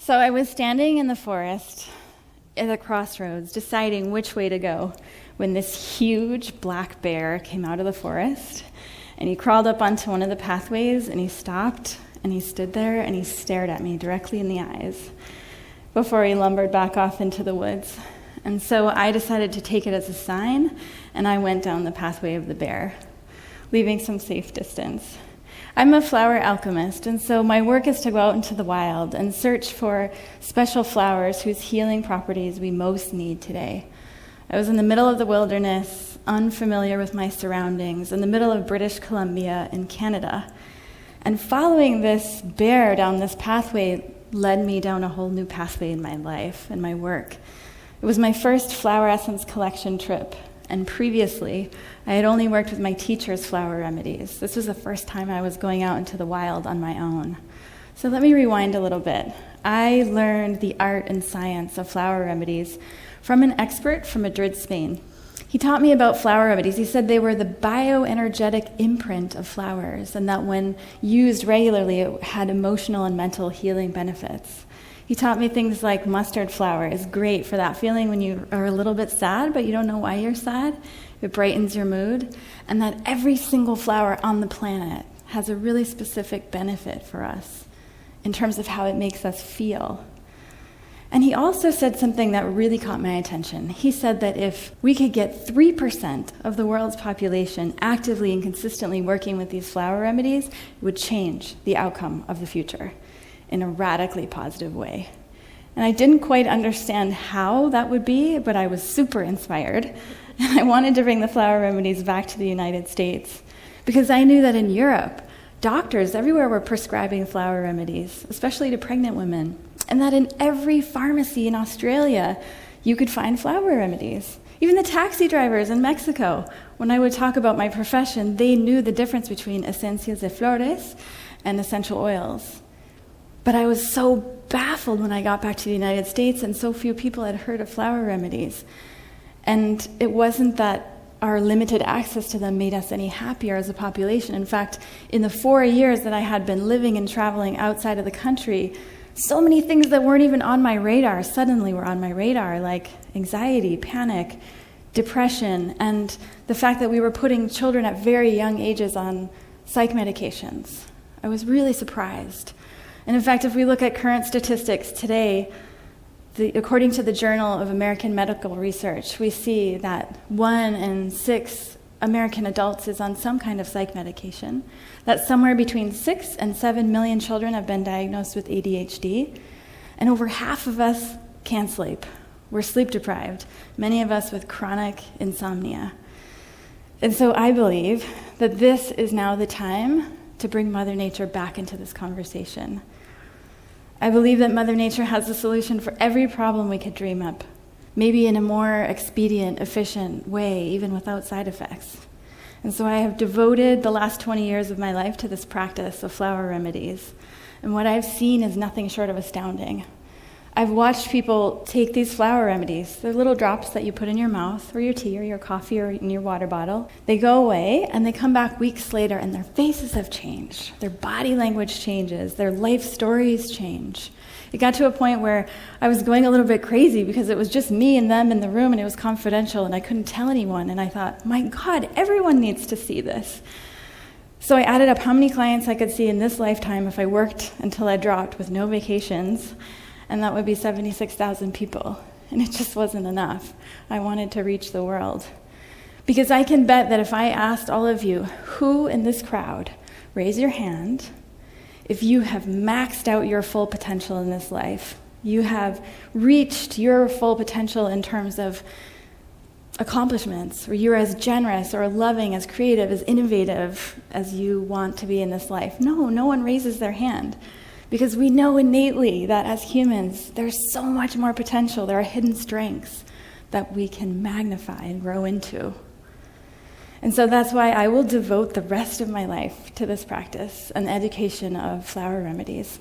So I was standing in the forest at a crossroads, deciding which way to go, when this huge black bear came out of the forest, and he crawled up onto one of the pathways, and he stopped, and he stood there, and he stared at me directly in the eyes before he lumbered back off into the woods. And so I decided to take it as a sign, and I went down the pathway of the bear, leaving some safe distance. I'm a flower alchemist, and so my work is to go out into the wild and search for special flowers whose healing properties we most need today. I was in the middle of the wilderness, unfamiliar with my surroundings, in the middle of British Columbia in Canada. And following this bear down this pathway led me down a whole new pathway in my life and my work. It was my first flower essence collection trip. And previously, I had only worked with my teacher's flower remedies. This was the first time I was going out into the wild on my own. So let me rewind a little bit. I learned the art and science of flower remedies from an expert from Madrid, Spain. He taught me about flower remedies. He said they were the bioenergetic imprint of flowers, and that when used regularly, it had emotional and mental healing benefits. He taught me things like mustard flower is great for that feeling when you are a little bit sad, but you don't know why you're sad. It brightens your mood. And that every single flower on the planet has a really specific benefit for us in terms of how it makes us feel. And he also said something that really caught my attention. He said that if we could get 3% of the world's population actively and consistently working with these flower remedies, it would change the outcome of the future in a radically positive way. And I didn't quite understand how that would be, but I was super inspired. And I wanted to bring the flower remedies back to the United States because I knew that in Europe, doctors everywhere were prescribing flower remedies, especially to pregnant women. And that in every pharmacy in Australia, you could find flower remedies. Even the taxi drivers in Mexico, when I would talk about my profession, they knew the difference between esencias de flores and essential oils. But I was so baffled when I got back to the United States and so few people had heard of flower remedies. And it wasn't that our limited access to them made us any happier as a population. In fact, in the 4 years that I had been living and traveling outside of the country, so many things that weren't even on my radar suddenly were on my radar, like anxiety, panic, depression, and the fact that we were putting children at very young ages on psych medications. I was really surprised. And in fact, if we look at current statistics today, according to the Journal of American Medical Research, we see that 1 in 6 American adults is on some kind of psych medication. That somewhere between 6 and 7 million children have been diagnosed with ADHD. And over half of us can't sleep. We're sleep deprived, many of us with chronic insomnia. And so I believe that this is now the time to bring Mother Nature back into this conversation. I believe that Mother Nature has a solution for every problem we could dream up, maybe in a more expedient, efficient way, even without side effects. And so I have devoted the last 20 years of my life to this practice of flower remedies. And what I've seen is nothing short of astounding. I've watched people take these flower remedies. They're little drops that you put in your mouth or your tea or your coffee or in your water bottle. They go away and they come back weeks later and their faces have changed. Their body language changes. Their life stories change. It got to a point where I was going a little bit crazy because it was just me and them in the room and it was confidential and I couldn't tell anyone. And I thought, my God, everyone needs to see this. So I added up how many clients I could see in this lifetime if I worked until I dropped with no vacations. And that would be 76,000 people. And it just wasn't enough. I wanted to reach the world. Because I can bet that if I asked all of you, who in this crowd, raise your hand, if you have maxed out your full potential in this life, you have reached your full potential in terms of accomplishments, or you're as generous or loving, as creative, as innovative as you want to be in this life. No one raises their hand. Because we know innately that as humans, there's so much more potential. There are hidden strengths that we can magnify and grow into. And so that's why I will devote the rest of my life to this practice and education of flower remedies.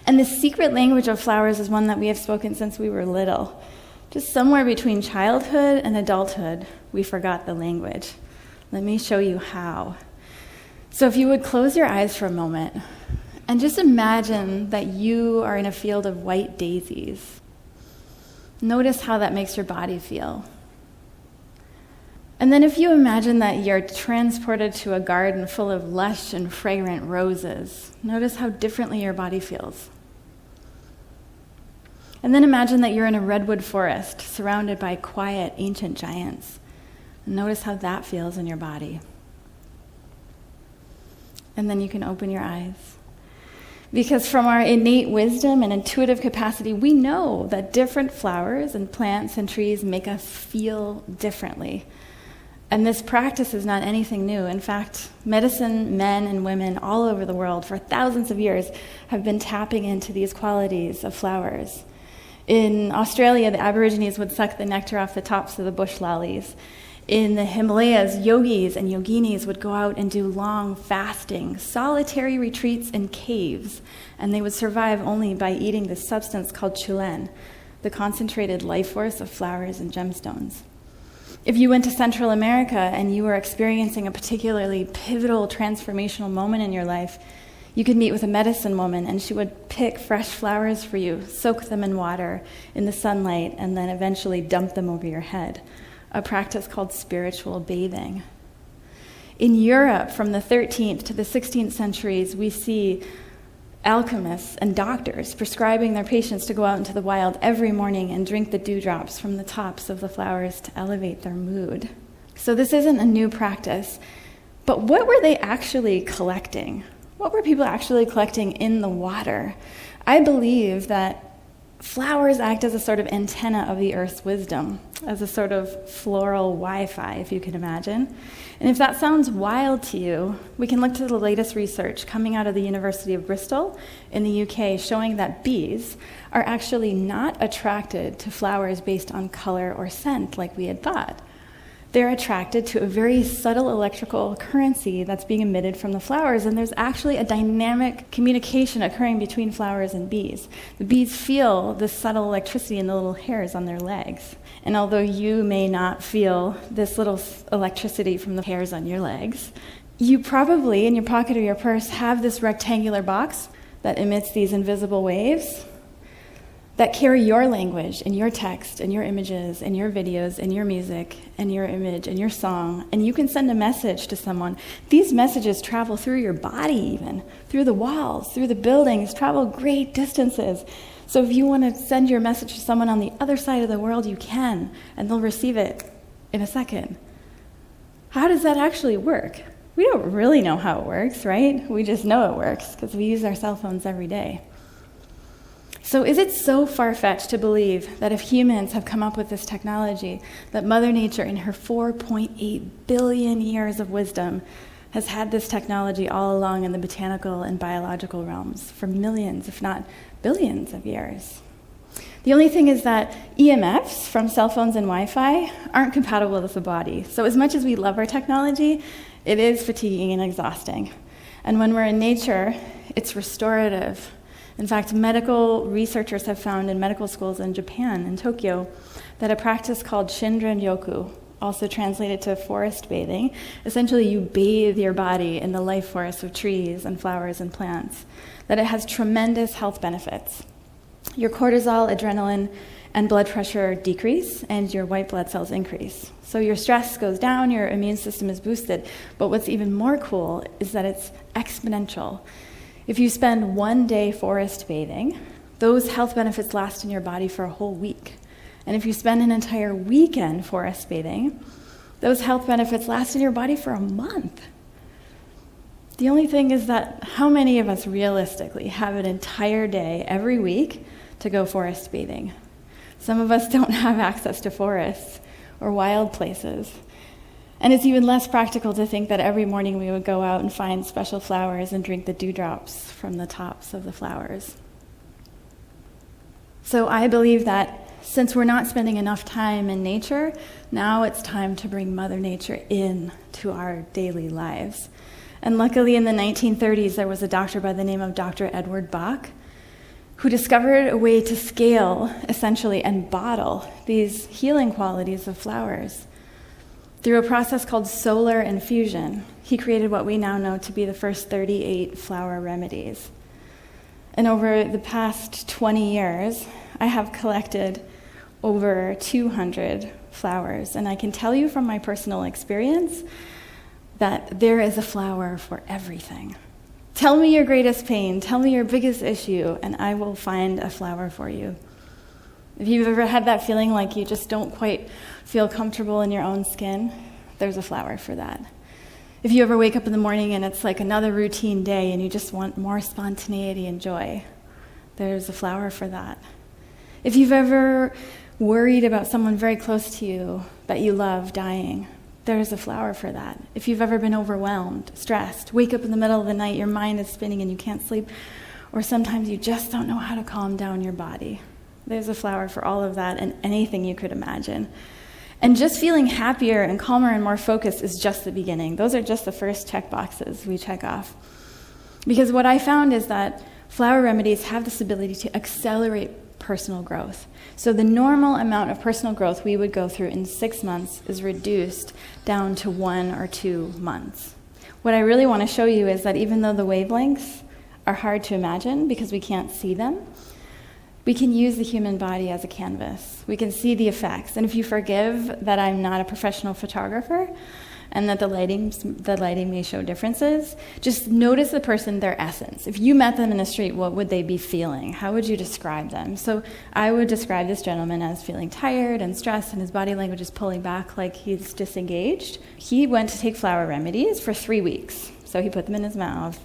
And the secret language of flowers is one that we have spoken since we were little. Just somewhere between childhood and adulthood, we forgot the language. Let me show you how. So if you would close your eyes for a moment And just imagine that you are in a field of white daisies. Notice how that makes your body feel. And then if you imagine that you're transported to a garden full of lush and fragrant roses, notice how differently your body feels. And then imagine that you're in a redwood forest surrounded by quiet, ancient giants. And notice how that feels in your body. And then you can open your eyes. Because from our innate wisdom and intuitive capacity, we know that different flowers and plants and trees make us feel differently. And this practice is not anything new. In fact, medicine men and women all over the world for thousands of years have been tapping into these qualities of flowers. In Australia, the Aborigines would suck the nectar off the tops of the bush lollies. In the Himalayas, yogis and yoginis would go out and do long fasting, solitary retreats in caves, and they would survive only by eating this substance called chulen, the concentrated life force of flowers and gemstones. If you went to Central America and you were experiencing a particularly pivotal transformational moment in your life, you could meet with a medicine woman and she would pick fresh flowers for you, soak them in water in the sunlight, and then eventually dump them over your head. A practice called spiritual bathing. In Europe, from the 13th to the 16th centuries, we see alchemists and doctors prescribing their patients to go out into the wild every morning and drink the dewdrops from the tops of the flowers to elevate their mood. So this isn't a new practice, but what were they actually collecting? What were people actually collecting in the water? I believe that flowers act as a sort of antenna of the earth's wisdom, as a sort of floral Wi-Fi, if you can imagine. And if that sounds wild to you, we can look to the latest research coming out of the University of Bristol in the UK showing that bees are actually not attracted to flowers based on color or scent like we had thought. They're attracted to a very subtle electrical currency that's being emitted from the flowers, and there's actually a dynamic communication occurring between flowers and bees. The bees feel this subtle electricity in the little hairs on their legs. And although you may not feel this little electricity from the hairs on your legs, you probably, in your pocket or your purse, have this rectangular box that emits these invisible waves that carry your language and your text and your images and your videos and your music and your image and your song, and you can send a message to someone. These messages travel through your body even, through the walls, through the buildings, travel great distances. So if you want to send your message to someone on the other side of the world, you can, and they'll receive it in a second. How does that actually work? We don't really know how it works, right? We just know it works because we use our cell phones every day. So is it so far-fetched to believe that if humans have come up with this technology, that Mother Nature in her 4.8 billion years of wisdom has had this technology all along in the botanical and biological realms for millions, if not billions of years? The only thing is that EMFs from cell phones and Wi-Fi aren't compatible with the body. So as much as we love our technology, it is fatiguing and exhausting. And when we're in nature, it's restorative. In fact, medical researchers have found in medical schools in Japan, in Tokyo, that a practice called Shinrin-yoku, also translated to forest bathing, essentially you bathe your body in the life force of trees and flowers and plants, that it has tremendous health benefits. Your cortisol, adrenaline, and blood pressure decrease, and your white blood cells increase. So your stress goes down, your immune system is boosted, but what's even more cool is that it's exponential. If you spend 1 day forest bathing, those health benefits last in your body for a whole week. And if you spend an entire weekend forest bathing, those health benefits last in your body for a month. The only thing is that how many of us realistically have an entire day every week to go forest bathing? Some of us don't have access to forests or wild places. And it's even less practical to think that every morning we would go out and find special flowers and drink the dewdrops from the tops of the flowers. So I believe that since we're not spending enough time in nature, now it's time to bring Mother Nature in to our daily lives. And luckily in the 1930s, there was a doctor by the name of Dr. Edward Bach who discovered a way to scale, essentially, and bottle these healing qualities of flowers. Through a process called solar infusion, he created what we now know to be the first 38 flower remedies. And over the past 20 years, I have collected over 200 flowers. And I can tell you from my personal experience that there is a flower for everything. Tell me your greatest pain, tell me your biggest issue, and I will find a flower for you. If you've ever had that feeling like you just don't quite feel comfortable in your own skin, there's a flower for that. If you ever wake up in the morning and it's like another routine day and you just want more spontaneity and joy, there's a flower for that. If you've ever worried about someone very close to you that you love dying, there's a flower for that. If you've ever been overwhelmed, stressed, wake up in the middle of the night, your mind is spinning and you can't sleep, or sometimes you just don't know how to calm down your body, there's a flower for all of that and anything you could imagine. And just feeling happier and calmer and more focused is just the beginning. Those are just the first check boxes we check off. Because what I found is that flower remedies have this ability to accelerate personal growth. So the normal amount of personal growth we would go through in 6 months is reduced down to 1 or 2 months. What I really want to show you is that even though the wavelengths are hard to imagine because we can't see them, we can use the human body as a canvas. We can see the effects. And if you forgive that I'm not a professional photographer and that the lighting may show differences, just notice the person, their essence. If you met them in the street, what would they be feeling? How would you describe them? So I would describe this gentleman as feeling tired and stressed, and his body language is pulling back like he's disengaged. He went to take flower remedies for 3 weeks. So he put them in his mouth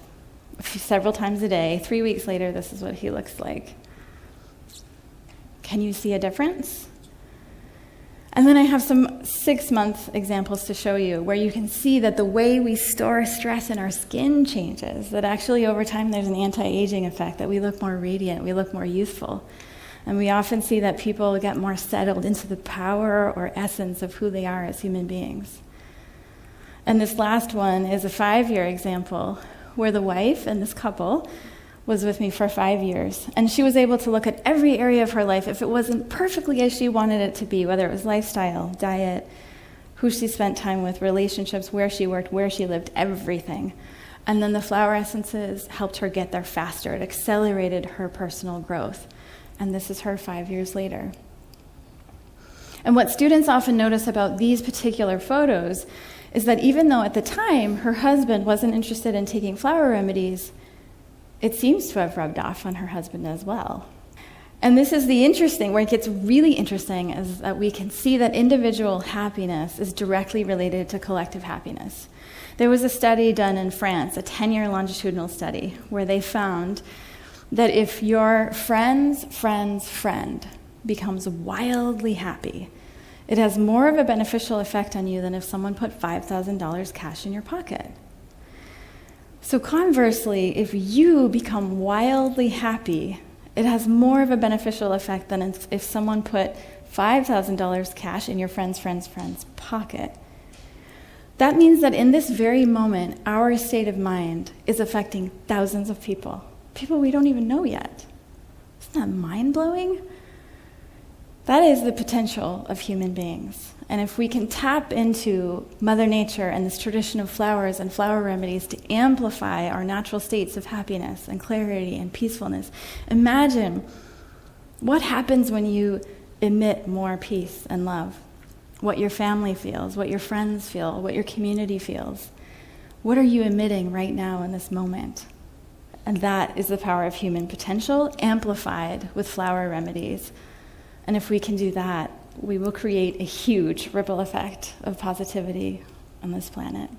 several times a day. 3 weeks later, this is what he looks like. Can you see a difference? And then I have some 6-month examples to show you where you can see that the way we store stress in our skin changes, that actually over time there's an anti-aging effect, that we look more radiant, we look more youthful. And we often see that people get more settled into the power or essence of who they are as human beings. And this last one is a 5-year example where the wife and this couple was with me for 5 years. And she was able to look at every area of her life if it wasn't perfectly as she wanted it to be, whether it was lifestyle, diet, who she spent time with, relationships, where she worked, where she lived, everything. And then the flower essences helped her get there faster. It accelerated her personal growth. And this is her 5 years later. And what students often notice about these particular photos is that even though at the time her husband wasn't interested in taking flower remedies, it seems to have rubbed off on her husband as well. And this is the interesting, where it gets really interesting, is that we can see that individual happiness is directly related to collective happiness. There was a study done in France, a 10-year longitudinal study, where they found that if your friend's friend's friend becomes wildly happy, it has more of a beneficial effect on you than if someone put $5,000 cash in your pocket. So conversely, if you become wildly happy, it has more of a beneficial effect than if someone put $5,000 cash in your friend's friend's friend's pocket. That means that in this very moment, our state of mind is affecting thousands of people we don't even know yet. Isn't that mind-blowing? That is the potential of human beings. And if we can tap into Mother Nature and this tradition of flowers and flower remedies to amplify our natural states of happiness and clarity and peacefulness, imagine what happens when you emit more peace and love. What your family feels, what your friends feel, what your community feels. What are you emitting right now in this moment? And that is the power of human potential amplified with flower remedies. And if we can do that, we will create a huge ripple effect of positivity on this planet.